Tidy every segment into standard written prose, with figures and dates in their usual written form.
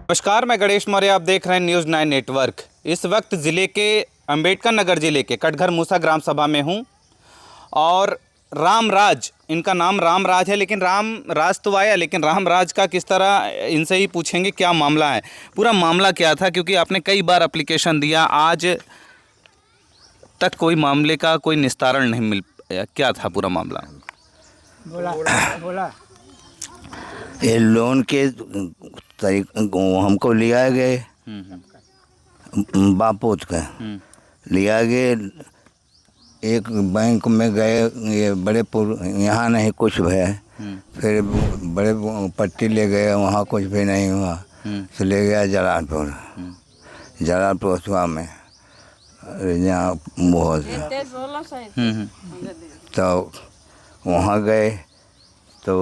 नमस्कार, मैं गणेश मौर्य। आप देख रहे हैं न्यूज़ 9 नेटवर्क। इस वक्त ज़िले के अंबेडकर नगर ज़िले के कटघर मूसा ग्राम सभा में हूं और रामराज, इनका नाम रामराज है, लेकिन रामराज तो आया, लेकिन रामराज का किस तरह, इनसे ही पूछेंगे क्या मामला है, पूरा मामला क्या था, क्योंकि आपने कई बार एप्लीकेशन दिया, आज तक कोई मामले का कोई निस्तारण नहीं मिल पाया। क्या था पूरा मामला? बोला ये लोन के हमको लिया गए बापोत का लिया गए। एक बैंक में गए, ये बड़ेपुर, यहाँ नहीं कुछ भया। फिर बड़े पट्टी ले गए, वहाँ कुछ भी नहीं हुआ, तो ले गया जलालपुर। जलालपुर में यहाँ बहुत तो वहाँ गए तो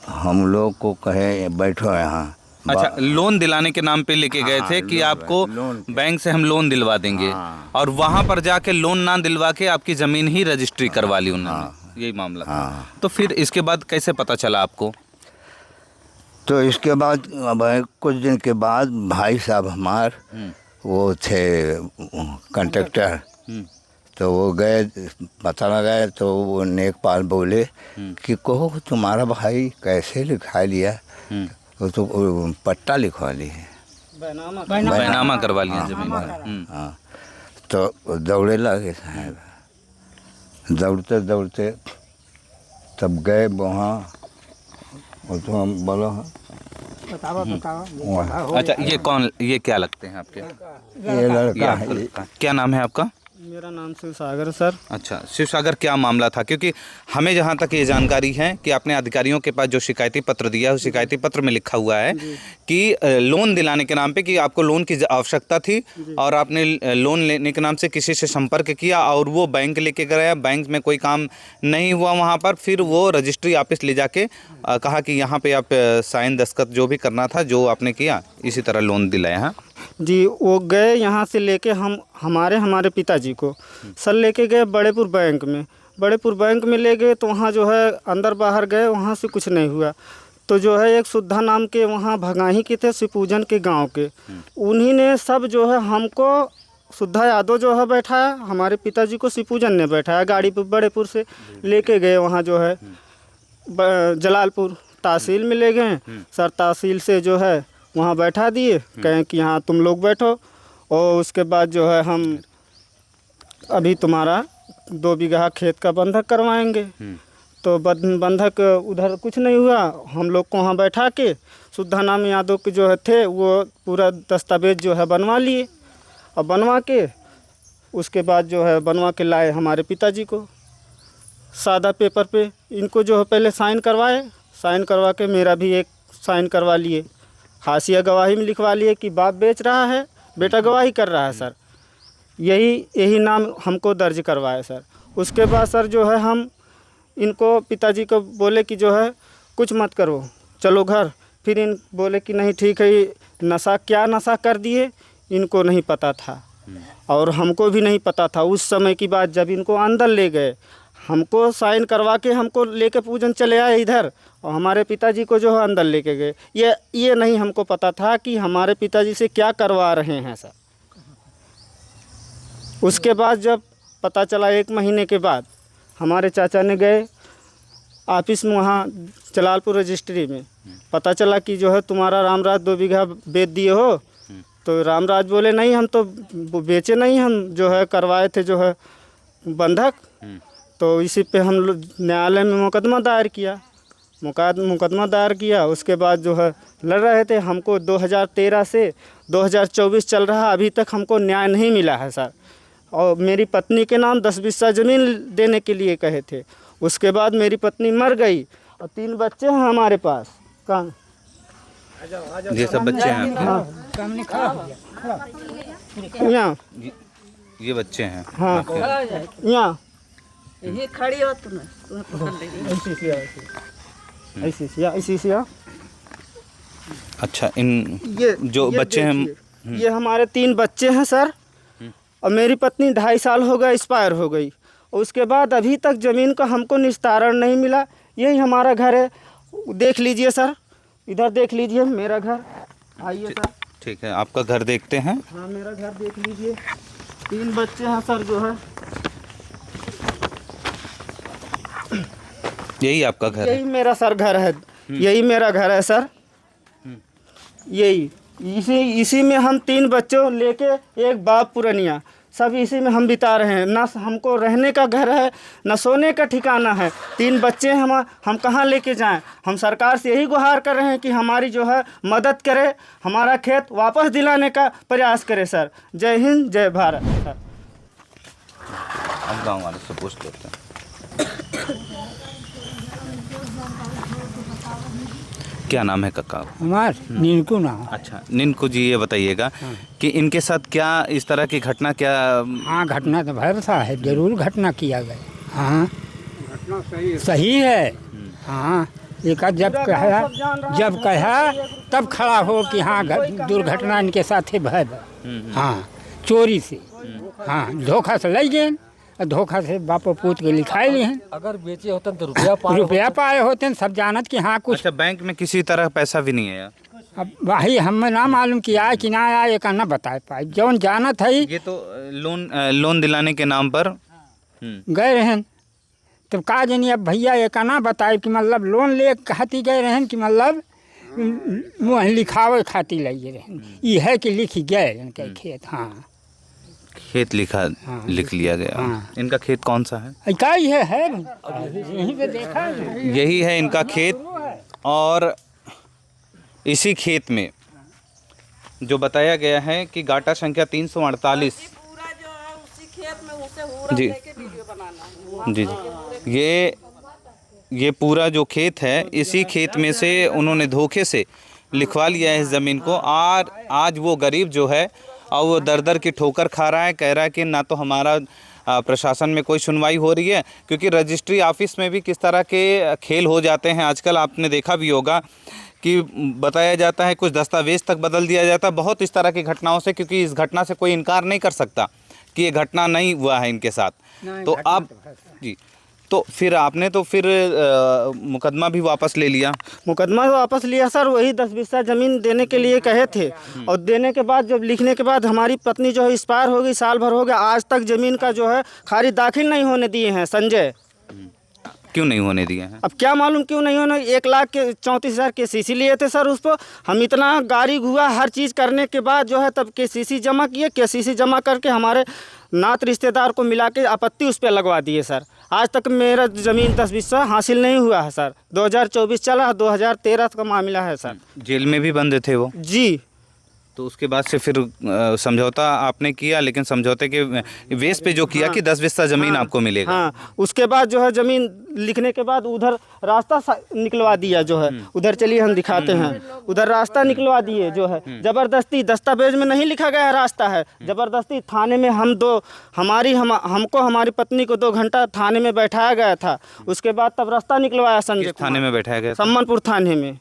हम लोग को कहे बैठो यहाँ। अच्छा, लोन दिलाने के नाम पे लेके गए थे कि आपको बैंक से हम लोन दिलवा देंगे, और वहाँ पर जाके लोन ना दिलवा के आपकी ज़मीन ही रजिस्ट्री करवा ली उन्होंने, यही मामला था। तो फिर इसके बाद कैसे पता चला आपको? तो इसके बाद अब कुछ दिन के बाद भाई साहब हमार वो थे कंट्रैक्टर, तो वो गए पता लगाए, तो वो नेकपाल बोले कि कहो तुम्हारा भाई कैसे लिखा लिया, तो पट्टा लिखवा ली है, बैनामा करवा लिया जमीन। हाँ, तो दौड़े लगे साहब, दौड़ते दौड़ते तब गए वहाँ। तो हम बोलो बताओ। अच्छा, ये कौन, ये क्या लगते हैं आपके? ये लड़का है। क्या नाम है आपका? मेरा नाम शिवसागर सर। अच्छा शिवसागर, क्या मामला था? क्योंकि हमें जहाँ तक ये जानकारी है कि आपने अधिकारियों के पास जो शिकायती पत्र दिया, उस शिकायती पत्र में लिखा हुआ है कि लोन दिलाने के नाम पे, कि आपको लोन की आवश्यकता थी और आपने लोन लेने के नाम से किसी से संपर्क किया और वो बैंक लेके गया, बैंक में कोई काम नहीं हुआ वहाँ पर, फिर वो रजिस्ट्री ऑफिस ले जाके कहा कि यहाँ पर आप साइन दस्तखत जो भी करना था जो आपने किया, इसी तरह लोन दिलाया। हाँ जी, वो गए यहाँ से लेके हमारे पिताजी को सर लेके गए बड़ेपुर बैंक में। बड़ेपुर बैंक में ले गए तो वहाँ जो है अंदर बाहर गए, वहाँ से कुछ नहीं हुआ। तो जो है एक सुद्धा नाम के वहाँ भगाही के थे, शिवपूजन के गांव के, उन्हीं ने सब जो है हमको, सुद्धा यादव जो है बैठाया, हमारे पिताजी को शिवपूजन ने बैठाया, गाड़ी पर बड़ेपुर से लेके गए वहाँ जो है जलालपुर तहसील में ले गए। सर तहसील से जो है वहाँ बैठा दिए, कहें कि यहाँ तुम लोग बैठो, और उसके बाद जो है हम अभी तुम्हारा 2 बीघा खेत का बंधक करवाएंगे। तो बंधक उधर कुछ नहीं हुआ, हम लोग को वहाँ बैठा के सुद्धा नाम यादव के जो है थे, वो पूरा दस्तावेज जो है बनवा लिए, और बनवा के उसके बाद जो है बनवा के लाए हमारे पिताजी को सादा पेपर पे। इनको जो है पहले साइन करवाए, साइन करवा के मेरा भी एक साइन करवा लिए, हाशिया गवाही में लिखवा लिए कि बाप बेच रहा है, बेटा गवाही कर रहा है सर, यही नाम हमको दर्ज करवाए सर। उसके बाद सर जो है हम इनको पिताजी को बोले कि जो है कुछ मत करो, चलो घर। फिर इन बोले कि नहीं ठीक है, नशा क्या नशा कर दिए इनको नहीं पता था और हमको भी नहीं पता था। उस समय की बात, जब इनको अंदर ले गए, हमको साइन करवा के हमको लेके पूजन चले आए इधर, और हमारे पिताजी को जो है अंदर लेके गए। ये नहीं हमको पता था कि हमारे पिताजी से क्या करवा रहे हैं सर। उसके बाद जब पता चला 1 महीने के बाद, हमारे चाचा ने गए ऑफिस में, वहाँ जलालपुर रजिस्ट्री में, पता चला कि जो है तुम्हारा रामराज 2 बीघा बेच दिए हो। तो रामराज बोले नहीं, हम तो बेचे नहीं, हम जो है करवाए थे जो है बंधक। तो इसी पे हम लोग न्यायालय में मुकदमा दायर किया, मुकदमा दायर किया। उसके बाद जो है लड़ रहे थे, हमको 2013 से 2024 चल रहा, अभी तक हमको न्याय नहीं मिला है सर। और मेरी पत्नी के नाम 10 बिस्सा ज़मीन देने के लिए कहे थे। उसके बाद मेरी पत्नी मर गई और 3 बच्चे हैं हमारे पास। कहाँ ये सब बच्चे हैं? यहाँ ये बच्चे हैं? हाँ, यहाँ ये खड़ी हो तुम्हें पसंद है ऐसी अच्छा, इन ये जो बच्चे हैं, ये हमारे 3 बच्चे हैं सर, और मेरी पत्नी 2.5 साल हो गया एक्सपायर हो गई। और उसके बाद अभी तक ज़मीन का हमको निस्तारण नहीं मिला। यही हमारा घर है, देख लीजिए सर, इधर देख लीजिए मेरा घर, आइए सर। ठीक है, आपका घर देखते हैं। हाँ, मेरा घर देख लीजिए। 3 बच्चे हैं सर जो है। यही आपका घर है? यही मेरा सर घर है, यही मेरा घर है सर। यही इसी में हम 3 बच्चों लेके एक बाप पुरनिया सब इसी में हम बिता रहे हैं। ना हमको रहने का घर है, ना सोने का ठिकाना है। 3 बच्चे हम कहाँ लेके जाएं? हम सरकार से यही गुहार कर रहे हैं कि हमारी जो है मदद करे, हमारा खेत वापस दिलाने का प्रयास करे सर। जय हिंद, जय भारत सर। हम गाँव वाले से पूछ लेते हैं। क्या नाम है काका? हमार निनको नाम। अच्छा, निनको जी, ये बताइएगा कि इनके साथ क्या इस तरह की घटना क्या? हाँ, घटना तो भरसा है, जरूर घटना किया गया। हाँ, घटना सही है। हाँ, एक जब कहा तब खड़ा हो कि हाँ दुर्घटना इनके साथ है भय। हाँ, चोरी से, हाँ, धोखा से ले गए, धोखा से बापो पूत के लिखाए लिए हैं। अगर बेचे होते तो रुपया पाए होते सब जानत कि हाँ कुछ। अच्छा, बैंक में किसी तरह पैसा भी नहीं है? अब भाई हमें ना मालूम कि आए कि ना आए, एक ना बता पाए। जौन जानत है ये तो लोन दिलाने के नाम पर गए रहें, तब का जानी अब भैया एक ना बताए कि मतलब लोन ले खाती गए रहें कि मतलब मुँह लिखावे खाती लगे रहें। ये है कि लिख गए इनके खेत। हाँ, खेत लिख लिया गया। हाँ। इनका खेत कौन सा है? क्या ये है यहीं पे देखा है। यही है इनका खेत, और इसी खेत में जो बताया गया है कि गाटा संख्या 348। पूरा जो है उसी खेत में उसे हो जी वीडियो बनाना है। जी जी, ये पूरा जो खेत है, इसी खेत में से उन्होंने धोखे से लिखवा लिया है इस ज़मीन को। और आज वो गरीब जो है और वो दर दर की ठोकर खा रहा है, कह रहा है कि ना तो हमारा प्रशासन में कोई सुनवाई हो रही है, क्योंकि रजिस्ट्री ऑफिस में भी किस तरह के खेल हो जाते हैं आजकल। आपने देखा भी होगा कि बताया जाता है कुछ दस्तावेज तक बदल दिया जाता है, बहुत इस तरह की घटनाओं से, क्योंकि इस घटना से कोई इनकार नहीं कर सकता कि ये घटना नहीं हुआ है इनके साथ। तो आप जी, तो फिर आपने तो फिर मुकदमा भी वापस ले लिया? मुकदमा वापस लिया सर, वही 10 बिस्सा ज़मीन देने के लिए कहे थे। और देने के बाद जब लिखने के बाद हमारी पत्नी जो है एक्सपायर हो गई, साल भर हो गया, आज तक ज़मीन का जो है खारिज दाखिल नहीं होने दिए हैं संजय। क्यों नहीं होने दिए हैं? अब क्या मालूम क्यों नहीं होने। 1,34,000 के सीसी लिए थे सर उस पर। हम इतना गाड़ी घुआ हर चीज़ करने के बाद जो है तब के सीसी जमा किए। के सीसी जमा करके हमारे नात रिश्तेदार को मिला के आपत्ति उस पर लगवा दिए सर। आज तक मेरा ज़मीन 10 बिस्सा हासिल नहीं हुआ है सर। 2024 चला, 2013 का मामला है सर। जेल में भी बंद थे वो? जी। तो उसके बाद से फिर समझौता आपने किया, लेकिन समझौते के बेस पे जो किया कि 10 बिस्सा ज़मीन आपको मिलेगा। हाँ, उसके बाद जो है ज़मीन लिखने के बाद उधर रास्ता निकलवा दिया जो है। उधर चलिए हम दिखाते हैं। उधर रास्ता निकलवा दिए जो है ज़बरदस्ती। दस्तावेज में नहीं लिखा गया रास्ता है, ज़बरदस्ती थाने में हमको हमारी पत्नी को 2 घंटा थाने में बैठाया गया था। उसके बाद तब रास्ता निकलवाया संजय। थाने में बैठाया गया? सम्मानपुर थाने में।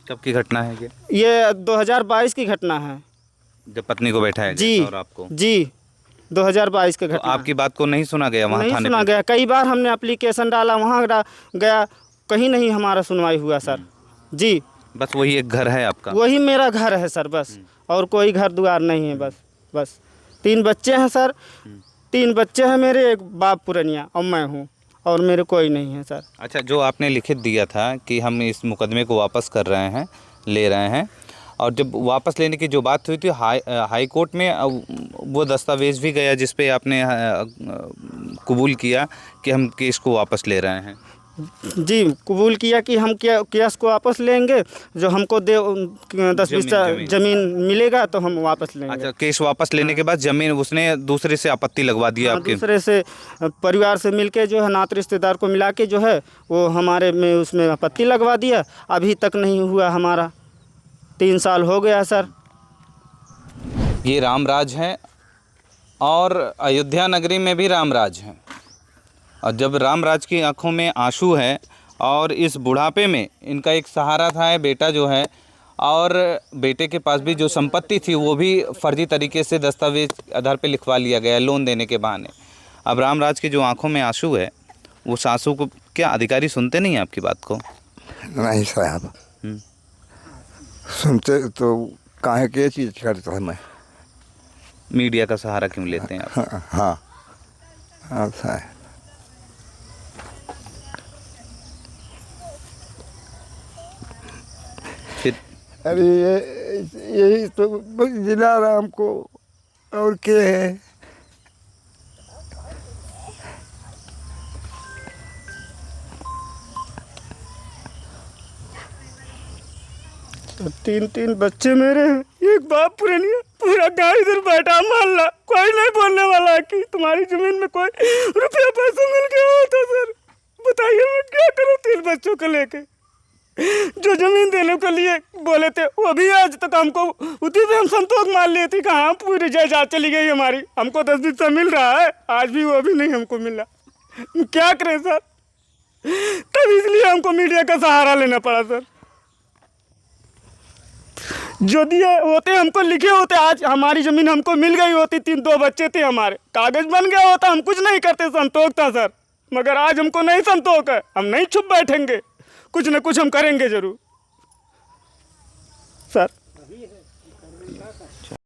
कब की घटना है ये 2022 की घटना है। जब पत्नी को बैठाया जी गया था? और आपको? जी, 2022 की घटना। तो आपकी बात को नहीं सुना गया वहाँ नहीं थाने सुना पे? गया। कई बार हमने एप्लीकेशन डाला, वहाँ गया, कहीं नहीं हमारा सुनवाई हुआ सर। जी, बस वही एक घर है आपका? वही मेरा घर है सर बस, और कोई घर द्वार नहीं है। बस 3 बच्चे हैं सर। 3 बच्चे हैं मेरे, एक बाप पुरनिया और मैं हूँ, और मेरे कोई नहीं है सर। अच्छा, जो आपने लिखित दिया था कि हम इस मुकदमे को वापस कर रहे हैं, ले रहे हैं, और जब वापस लेने की जो बात हुई थी हाई कोर्ट में, वो दस्तावेज भी गया जिस पे आपने कबूल किया कि हम केस को वापस ले रहे हैं? जी, कबूल किया कि हम केस को वापस लेंगे। जो हमको 10 बिस्सा ज़मीन मिलेगा तो हम वापस लेंगे। अच्छा, केस वापस लेने के बाद ज़मीन उसने दूसरे से आपत्ति लगवा दिया आपके? दूसरे से परिवार से मिलके जो है नात रिश्तेदार को मिला के जो है वो हमारे में उसमें आपत्ति लगवा दिया। अभी तक नहीं हुआ हमारा, 3 साल हो गया सर। ये रामराज है, और अयोध्या नगरी में भी रामराज है। और जब रामराज की आंखों में आंसू है, और इस बुढ़ापे में इनका एक सहारा था है बेटा जो है, और बेटे के पास भी जो संपत्ति थी वो भी फर्जी तरीके से दस्तावेज आधार पे लिखवा लिया गया लोन देने के बहाने। अब रामराज की जो आंखों में आंसू है, उस आंसू को क्या अधिकारी सुनते नहीं हैं आपकी बात को? नहीं साहब, सुनते तो काहे के चीज़ करता है मैं। मीडिया का सहारा क्यों लेते हैं आप? हाँ हाँ हाँ साहब। फिर अरे यही तो जिला राम को और क्या है। तो 3 बच्चे मेरे हैं, एक बाप पूरे नहीं है, पूरा गाँव इधर बैठा मोहल्ला, कोई नहीं बोलने वाला है कि तुम्हारी जमीन में कोई रुपया पैसा मिल गया होता। सर बताइए मैं क्या करूँ 3 बच्चों को लेके। जो जमीन देने के लिए बोले थे वो भी आज तक हमको उतनी भी हम संतोष मान लिए थे कि हाँ पूरी जायदाद चली गई हमारी, हमको 10 हिस्सा मिल रहा है, आज भी वो भी नहीं हमको मिला। क्या करें सर, तब इसलिए हमको मीडिया का सहारा लेना पड़ा। सर जो दिए होते हमको लिखे होते, आज हमारी ज़मीन हमको मिल गई होती, 2 बच्चे थे हमारे, कागज़ बन गया होता, हम कुछ नहीं करते, संतोष था सर। मगर आज हमको नहीं संतोष है, हम नहीं चुप बैठेंगे, कुछ न कुछ हम करेंगे ज़रूर सर।